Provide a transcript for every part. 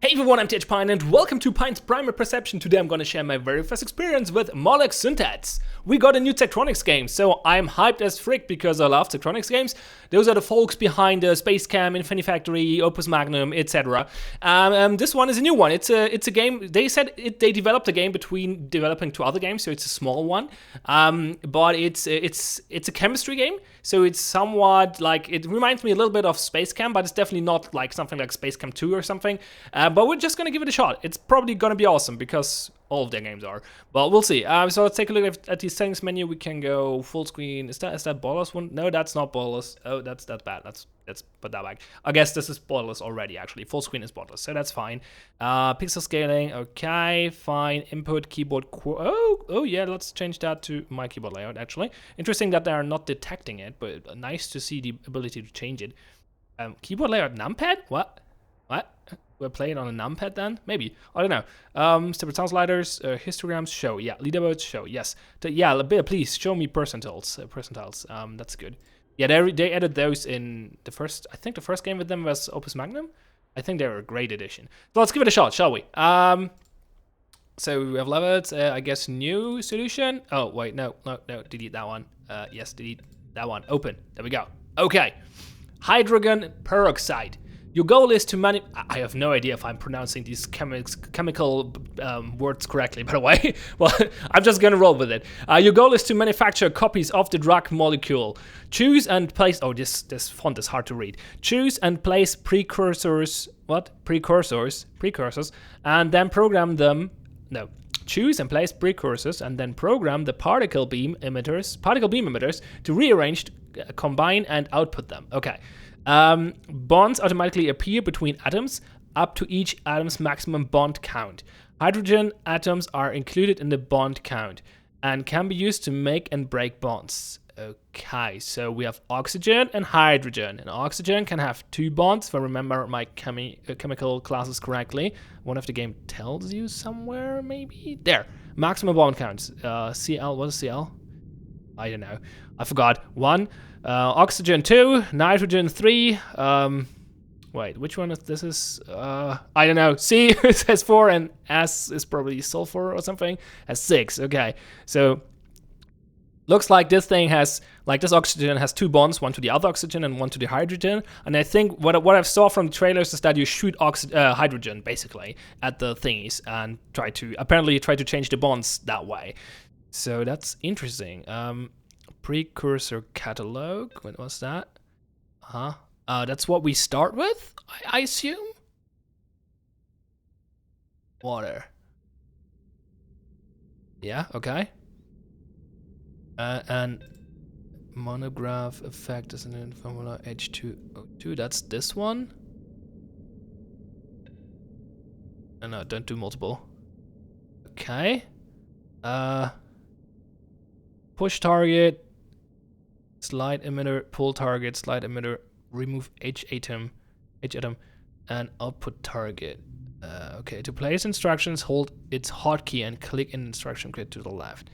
Hey everyone, I'm TH Pine and welcome to Pine's Primal Perception. Today I'm gonna share my very first experience with Molex Syntax. We got a new Zachtronics game, so I'm hyped as frick because I love Zachtronics games. Those are the folks behind Space Cam, Infinity Factory, Opus Magnum, etc. This one is a new one. It's a game. They said they developed a game between developing two other games, so it's a small one. But it's a chemistry game, so it's somewhat like, it reminds me a little bit of Space Cam, but it's definitely not like something like Space Cam 2 or something. But we're just gonna give it a shot. It's probably gonna be awesome because all of their games are. But we'll see. So let's take a look at the settings menu. We can go full screen. Is that Ballas one? No, that's not Ballas. Oh, that's bad. Let's put that back. I guess this is Ballas already. Actually, full screen is Ballas, so that's fine. Pixel scaling, okay, fine. Input keyboard. Oh yeah. Let's change that to my keyboard layout. Actually, interesting that they are not detecting it, but nice to see the ability to change it. Keyboard layout numpad? What? We're playing on a numpad then? Maybe. I don't know. Separate sound sliders, histograms, show. Yeah, leaderboards, show. Yes. Yeah, please show me percentiles. That's good. Yeah, they added those in the first. I think the first game with them was Opus Magnum. I think they're a great addition. So let's give it a shot, shall we? So we have levels. I guess new solution. Oh wait, no. Delete that one. Yes, delete that one. Open. There we go. Okay. Hydrogen peroxide. Your goal is to I have no idea if I'm pronouncing these chemical words correctly, by the way. Well, I'm just gonna roll with it. Your goal is to manufacture copies of the drug molecule. Choose and place. Oh, this font is hard to read. Choose and place precursors. What? Precursors, and then program them. No. Choose and place precursors, and then program the particle beam emitters to rearrange, combine, and output them. Okay. Bonds automatically appear between atoms up to each atom's maximum bond count. Hydrogen atoms are included in the bond count and can be used to make and break bonds. Okay, so we have oxygen and hydrogen. And oxygen can have 2 bonds, if I remember my chemical classes correctly. One of the game tells you somewhere, maybe? There, maximum bond counts. Cl, what is Cl? I don't know. I forgot. 1. Oxygen 2, nitrogen 3. Wait, which one is this? Is I don't know. C says 4, and S is probably sulfur or something. Has 6. Okay, so looks like this thing has, like, this oxygen has 2 bonds, one to the other oxygen and one to the hydrogen. And I think what I saw from the trailers is that you shoot hydrogen basically at the thingies and try to change the bonds that way. So that's interesting. Precursor catalog. What was that? That's what we start with, I assume? Water. Yeah, okay. And monograph effect is in formula H2O2. That's this one. No, don't do multiple. Okay. Push target. Slide emitter, pull target, slide emitter, remove H atom, and output target. Okay, to place instructions, hold its hotkey and click in instruction grid to the left.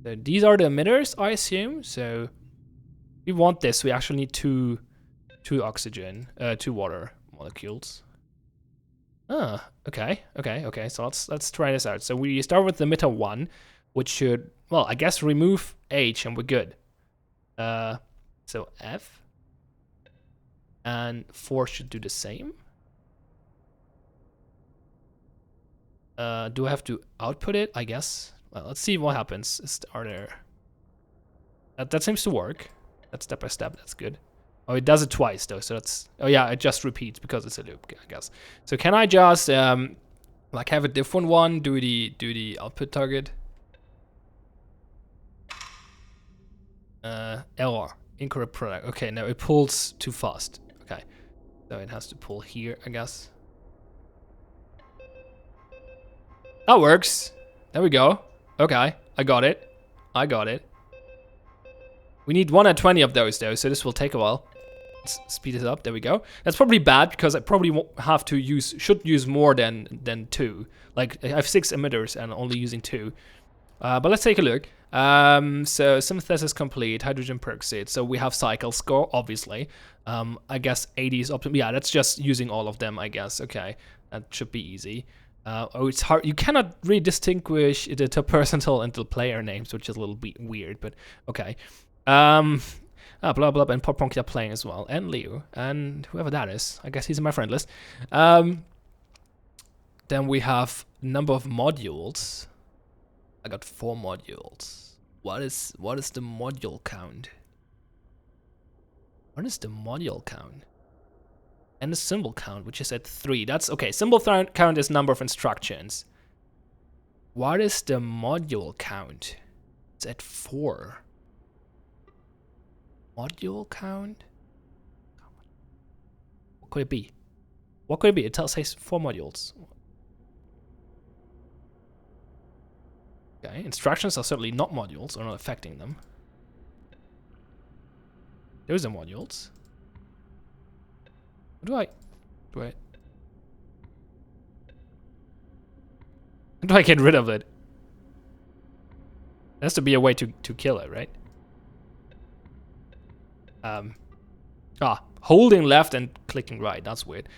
So these are the emitters, I assume. So we want this. We actually need two oxygen, 2 water molecules. Okay. So let's try this out. So we start with the emitter 1, which should, well, I guess remove H and we're good. So F and 4 should do the same. Do I have to output it? I guess. Well, let's see what happens. That seems to work. That's step by step. That's good. Oh, it does it twice though. So that's. Oh yeah, it just repeats because it's a loop, I guess. So can I just like have a different one? Do the output target? Error, incorrect product. Okay, no, it pulls too fast. Okay, so it has to pull here, I guess. That works. There we go. Okay, I got it. We need 120 of those though, so this will take a while. Let's speed it up. There we go. That's probably bad because I probably won't have to should use more than 2. Like I have 6 emitters and only using 2. But let's take a look. So synthesis complete, hydrogen peroxide. So we have cycle score, obviously. I guess 80 is optimal. Yeah, that's just using all of them, I guess. Okay, that should be easy. Oh, it's hard. You cannot really distinguish the percentile and the player names, which is a little bit weird, but okay. Blah blah, and Pop Punk are playing as well, and Leo, and whoever that is. I guess he's in my friend list. Then we have number of modules. I got 4 modules. What is the module count? What is the module count? And the symbol count, which is at 3. That's okay. Symbol count is number of instructions. What is the module count? It's at 4. Module count? What could it be? What could it be? It says 4 modules. Okay, instructions are certainly not modules, or not affecting them. Those are modules. How do I get rid of it? There has to be a way to kill it, right? Holding left and clicking right. That's weird.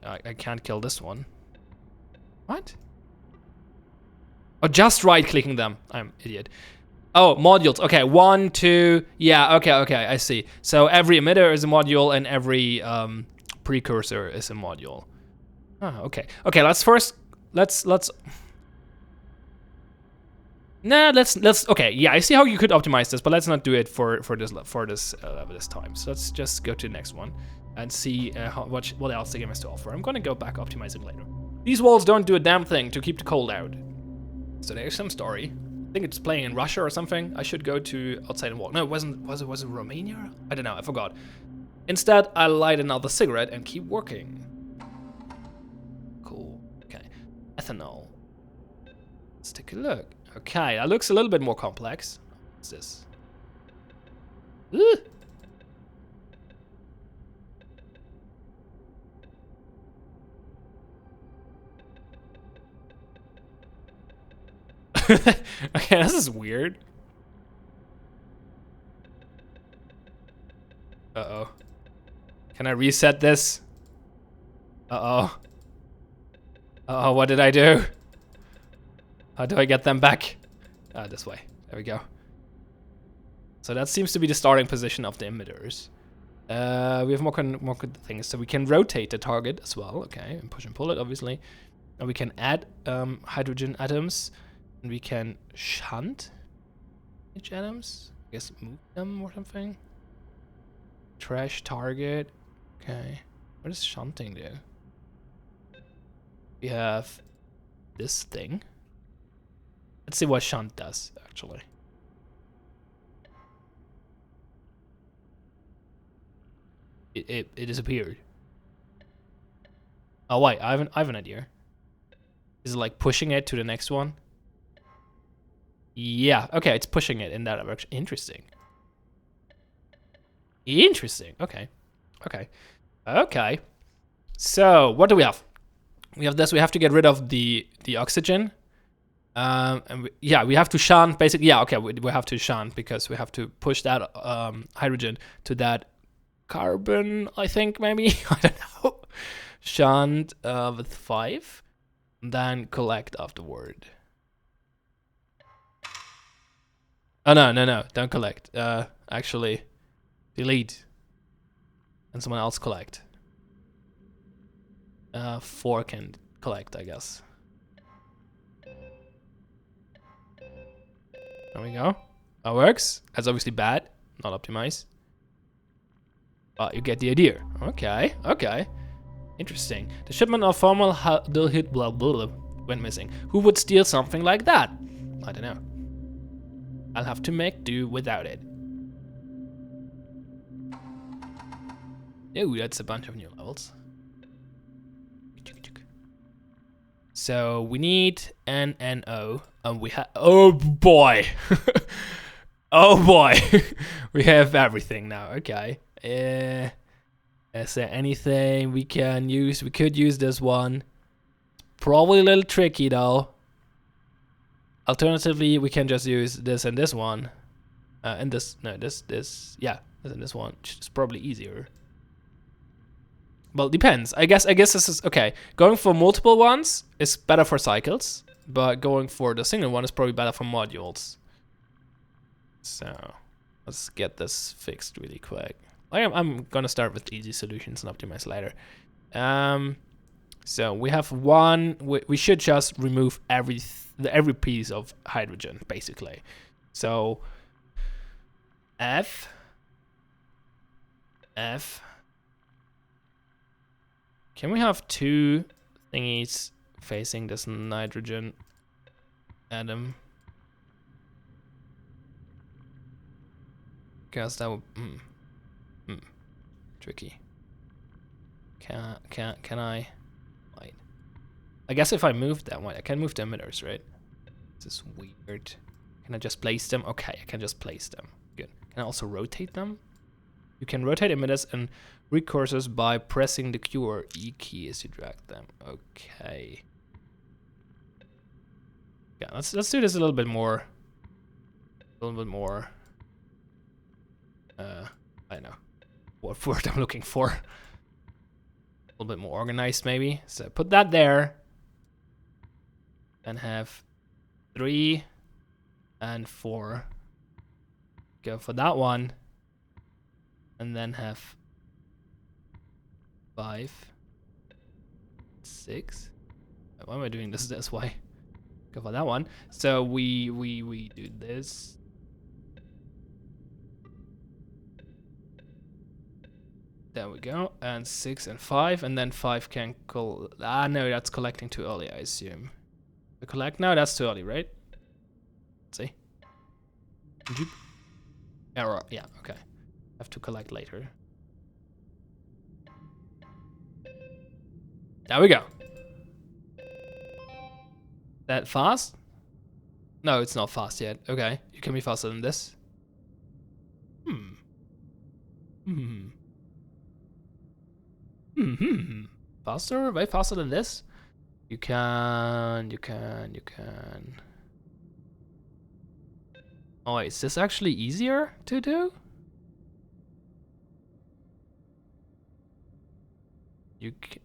I can't kill this one. What? Oh, just right clicking them. I'm an idiot. Oh, modules. Okay, 1, 2. Yeah, okay, I see. So every emitter is a module and every precursor is a module. Oh, okay. Okay, let's okay, yeah, I see how you could optimize this, but let's not do it for this time. So let's just go to the next one and see what else the game has to offer. I'm gonna go back optimizing later. These walls don't do a damn thing to keep the cold out. So there's some story. I think it's playing in Russia or something. I should go to outside and walk. No, was it Romania? I don't know, I forgot. Instead, I light another cigarette and keep working. Cool. Okay. Ethanol. Let's take a look. Okay, that looks a little bit more complex. What's this? Ooh. Okay, this is weird. Uh-oh. Can I reset this? Uh-oh. Uh-oh, what did I do? How do I get them back? This way. There we go. So that seems to be the starting position of the emitters. We have more good things. So we can rotate the target as well. Okay, and push and pull it, obviously. And we can add hydrogen atoms. And we can shunt each atoms. I guess move them or something. Trash target. Okay. What does shunting do? We have this thing. Let's see what shunt does, actually. It disappeared. Oh wait, I have an idea. Is it like pushing it to the next one? Yeah, okay, it's pushing it in that direction. Interesting. Interesting. Okay. Okay. So what do we have? We have this. We have to get rid of the oxygen. And we have to shunt basically. Yeah, okay, we have to shunt because we have to push that hydrogen to that carbon, I think, maybe. I don't know. Shunt with 5, then collect afterward. Oh, no, don't collect. Actually, delete. And someone else collect. 4 can collect, I guess. There we go. That works. That's obviously bad, not optimized. But you get the idea. Okay. Interesting. The shipment of formaldehyde blah blah went missing. Who would steal something like that? I don't know. I'll have to make do without it. Ooh, that's a bunch of new levels. So we need NNO, and we have. Oh boy! Oh boy! We have everything now. Okay. Is there anything we can use? We could use this one. Probably a little tricky though. Alternatively, we can just use this and this one. And this, no, this, yeah, this and this one, which is probably easier. Well, it depends. I guess this is, okay, going for multiple ones is better for cycles, but going for the single one is probably better for modules. So, let's get this fixed really quick. I'm gonna start with easy solutions and optimize later. So we have one, we should just remove every piece of hydrogen, basically. So, F. Can we have two thingies facing this nitrogen atom? Because that would tricky. Can I? Wait. I guess if I move them, wait, I can move the emitters, right? This is weird. Can I just place them? Okay, I can just place them. Good. Can I also rotate them? You can rotate emitters and recurses by pressing the Q or E key as you drag them. Okay. Yeah, let's do this a little bit more. I don't know what word I'm looking for. A little bit more organized, maybe. So put that there, and have 3 and 4. Go for that one, and then have 5, 6. Why am I doing this way? Go for that one. So we do this. There we go. And 6 and 5, and then 5 can no, that's collecting too early, I assume. The collect now, that's too early, right? Let's see. Error. Yeah, okay. Have to collect later. There we go. That fast? No, it's not fast yet. Okay, you can be faster than this. Faster? Way faster than this? You can. Oh, wait, is this actually easier to do?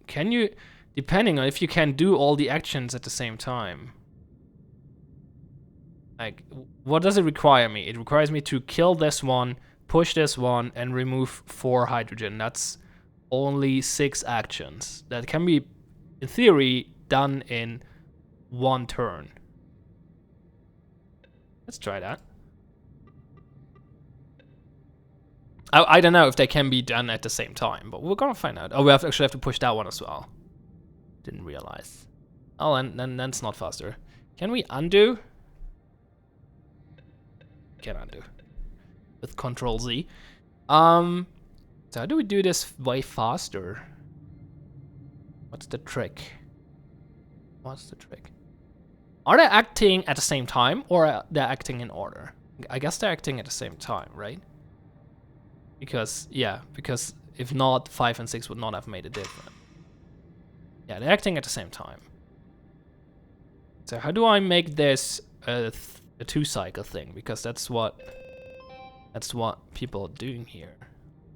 Can you, depending on if you can do all the actions at the same time. Like, what does it require me? It requires me to kill this one, push this one, and remove 4 hydrogen. That's only 6 actions. That can be, in theory, done in 1 turn. Let's try that. I don't know if they can be done at the same time, but we're gonna find out. Oh, we actually have to push that one as well. Didn't realize. Oh, and then it's not faster. Can we undo? Can undo with Control Z. So how do we do this way faster? What's the trick? Are they acting at the same time, or they're acting in order? I guess they're acting at the same time, right? Because if not, 5 and 6 would not have made a difference. Yeah, they're acting at the same time. So how do I make this a 2-cycle thing? Because that's what people are doing here.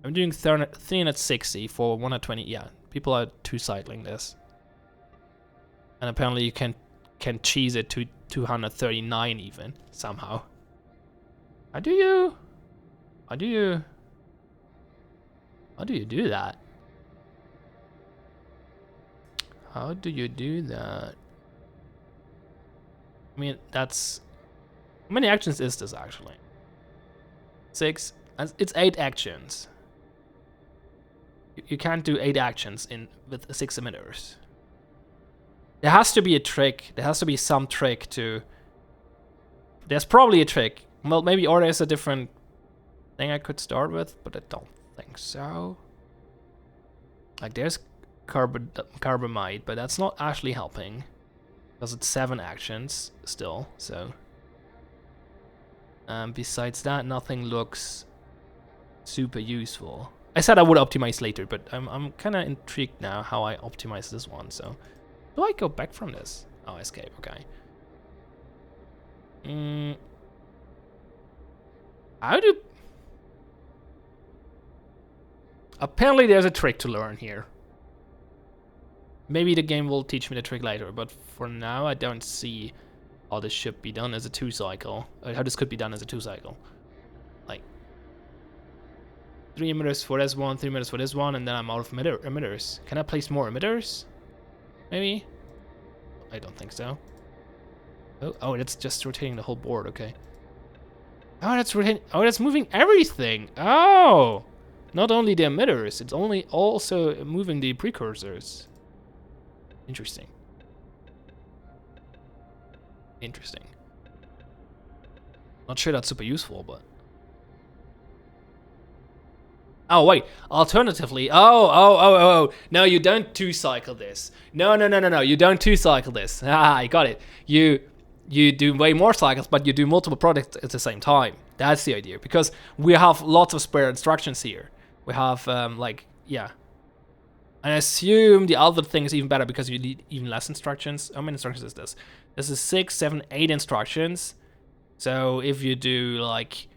I'm doing 360 for 120. Yeah, people are 2-cycling this. And apparently you can cheese it to 239 even somehow. How do you do that? How do you do that? I mean, that's... How many actions is this actually? 6. It's 8 actions. You can't do 8 actions with 6 emitters. There has to be a trick. There has to be some trick to... There's probably a trick. Well, maybe, or there's a different thing I could start with, but I don't think so. Like, there's carbamide, but that's not actually helping. Because it's 7 actions still, so... besides that, nothing looks super useful. I said I would optimize later, but I'm kind of intrigued now how I optimize this one, so... Do I go back from this? Oh, escape, okay. How do... Apparently there's a trick to learn here. Maybe the game will teach me the trick later, but for now I don't see how this should be done as a 2-cycle. How this could be done as a 2-cycle. Like 3 emitters for this one, 3 emitters for this one, and then I'm out of emitters. Can I place more emitters? Maybe? I don't think so. Oh, that's just rotating the whole board, okay. Oh, that's rotating. Oh, that's moving everything. Oh! Not only the emitters, it's also moving the precursors. Interesting. Interesting. Not sure that's super useful, but... Oh, wait. Alternatively... Oh. No, you don't 2-cycle this. No. You don't 2-cycle this. Ah, I got it. You do way more cycles, but you do multiple products at the same time. That's the idea. Because we have lots of spare instructions here. We have, yeah. And I assume the other thing is even better because you need even less instructions. How many instructions is this? This is 6, 7, 8 instructions. So if you do like,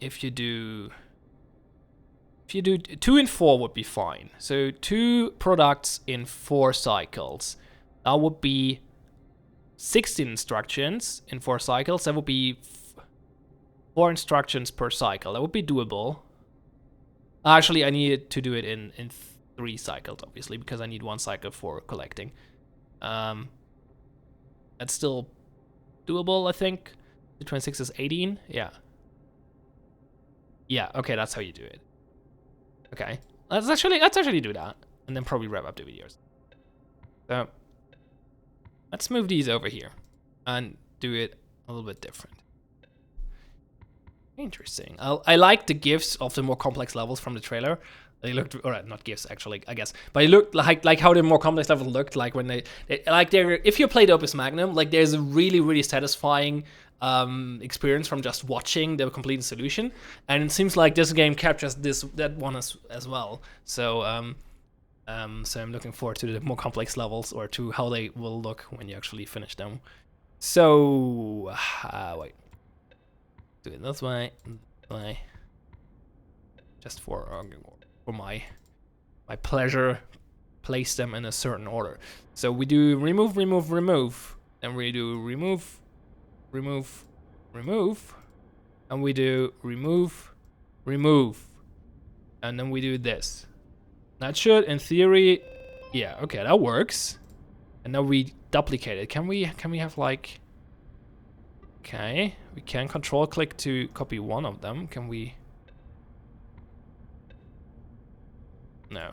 if you do 2 and 4 would be fine. So 2 products in 4 cycles. That would be 16 instructions in 4 cycles. That would be 4 instructions per cycle. That would be doable. Actually, I needed to do it in 3 cycles, obviously, because I need 1 cycle for collecting. That's still doable, I think. The 26 is 18. Yeah. Yeah. Okay, that's how you do it. Okay, let's actually do that, and then probably wrap up the videos. So let's move these over here and do it a little bit different. Interesting. I like the gifs of the more complex levels from the trailer. They looked, or not gifs actually, I guess, but it looked like how the more complex levels looked like when they if you played Opus Magnum, like there's a really satisfying experience from just watching the complete solution, and it seems like this game captures that one as well. So so I'm looking forward to the more complex levels, or to how they will look when you actually finish them. So wait. Do it this way, just for my pleasure, place them in a certain order. So we do remove, then we do remove, and we do remove, and then we do this. That should, in theory, yeah, okay, that works. And now we duplicate it. Can we have like? Okay, we can control click to copy one of them. Can we? No.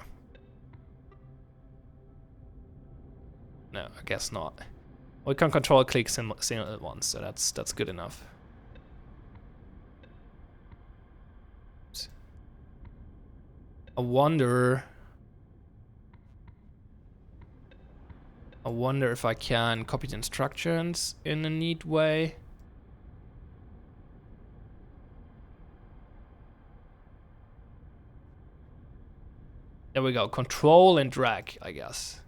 No, I guess not. We can control click single at once, so that's good enough. Oops. I wonder if I can copy the instructions in a neat way. There we go, control and drag, I guess.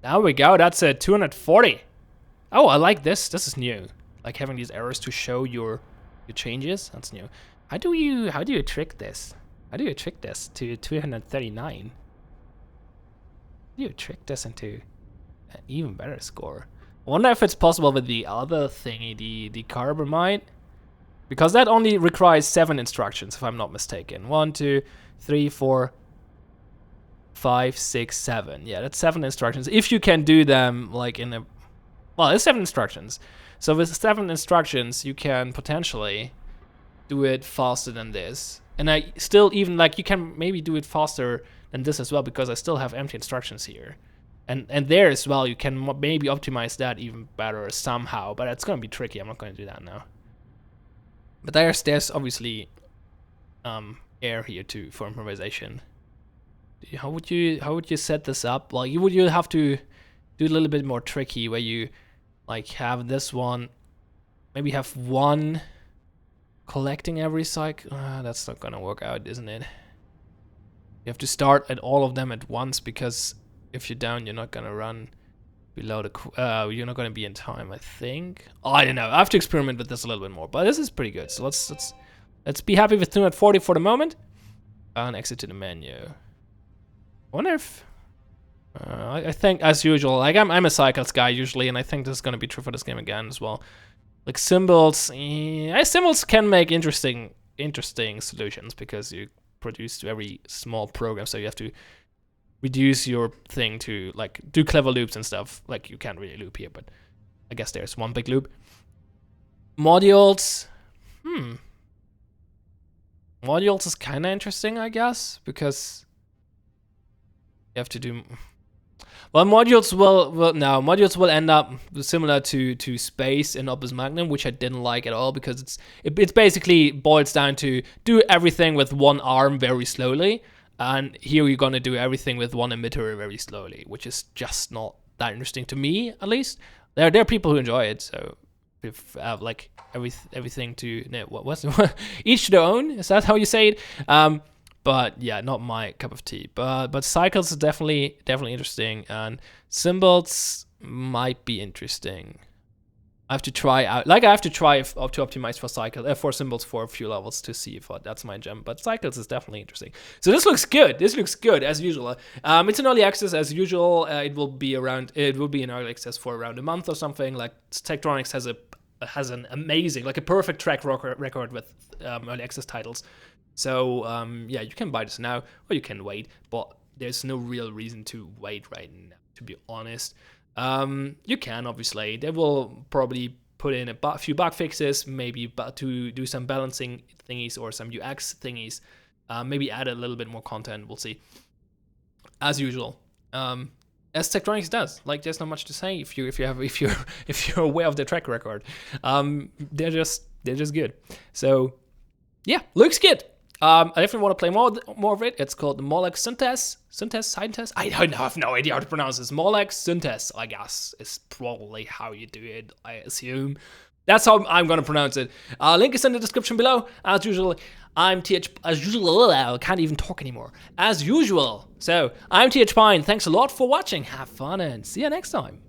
There we go, that's a 240. Oh, I like this. This is new. Like having these arrows to show your changes. That's new. How do you trick this? How do you trick this to 239? How do you trick this into an even better score? I wonder if it's possible with the other thingy, the carbamide, because that only requires 7 instructions, if I'm not mistaken. 1, 2, 3, 4, 5, 6, 7. Yeah, that's 7 instructions. If you can do them like in a... Well, it's 7 instructions. So with 7 instructions, you can potentially do it faster than this. And I still even, like, you can maybe do it faster than this as well, because I still have empty instructions here. And there as well, you can maybe optimize that even better somehow. But it's going to be tricky. I'm not going to do that now. But there's obviously air here too for improvisation. How would you set this up? Well, you have to do a little bit more tricky, where you like have this one, maybe have one collecting every cycle. That's not gonna work out, isn't it? You have to start at all of them at once, because if you're down, you're not gonna run Below the, you're not gonna be in time, I think. Oh, I don't know. I have to experiment with this a little bit more, but this is pretty good. So let's be happy with 240 for the moment, and exit to the menu. I wonder if I think as usual, like I'm a cycles guy usually, and I think this is gonna be true for this game again as well. Like symbols, symbols can make interesting solutions because you produce very small programs, so you have to reduce your thing to like do clever loops and stuff. Like you can't really loop here, but I guess there's one big loop. Modules, modules is kind of interesting, I guess, because you have to do. Well, modules will end up similar to Space in Opus Magnum, which I didn't like at all because it's basically boils down to do everything with one arm very slowly. And here you're gonna do everything with one emitter very slowly, which is just not that interesting to me, at least. There are people who enjoy it, so if like everything to what's each to their own. Is that how you say it? But yeah, not my cup of tea. But cycles is definitely interesting, and symbols might be interesting. I have to try out, like I have to try to optimize for symbols for a few levels to see if that's my gem. But cycles is definitely interesting. So this looks good. This looks good as usual. It's an early access as usual. It will be in early access for around a month or something. Like Techtronics has an amazing, like a perfect track record with early access titles. So yeah, you can buy this now or you can wait. But there's no real reason to wait right now, to be honest. You can, obviously. They will probably put in a few bug fixes, maybe to do some balancing thingies or some UX thingies. Maybe add a little bit more content. We'll see. As usual, as Techtronics does. Like, there's not much to say if you're aware of their track record. They're just good. So yeah, looks good. I definitely want to play more of it. It's called the Molex Synthes. I have no idea how to pronounce this. Molex Synthes, I guess, is probably how you do it, I assume. That's how I'm going to pronounce it. Link is in the description below. As usual, I can't even talk anymore. As usual. So, I'm TH Pine. Thanks a lot for watching. Have fun and see you next time.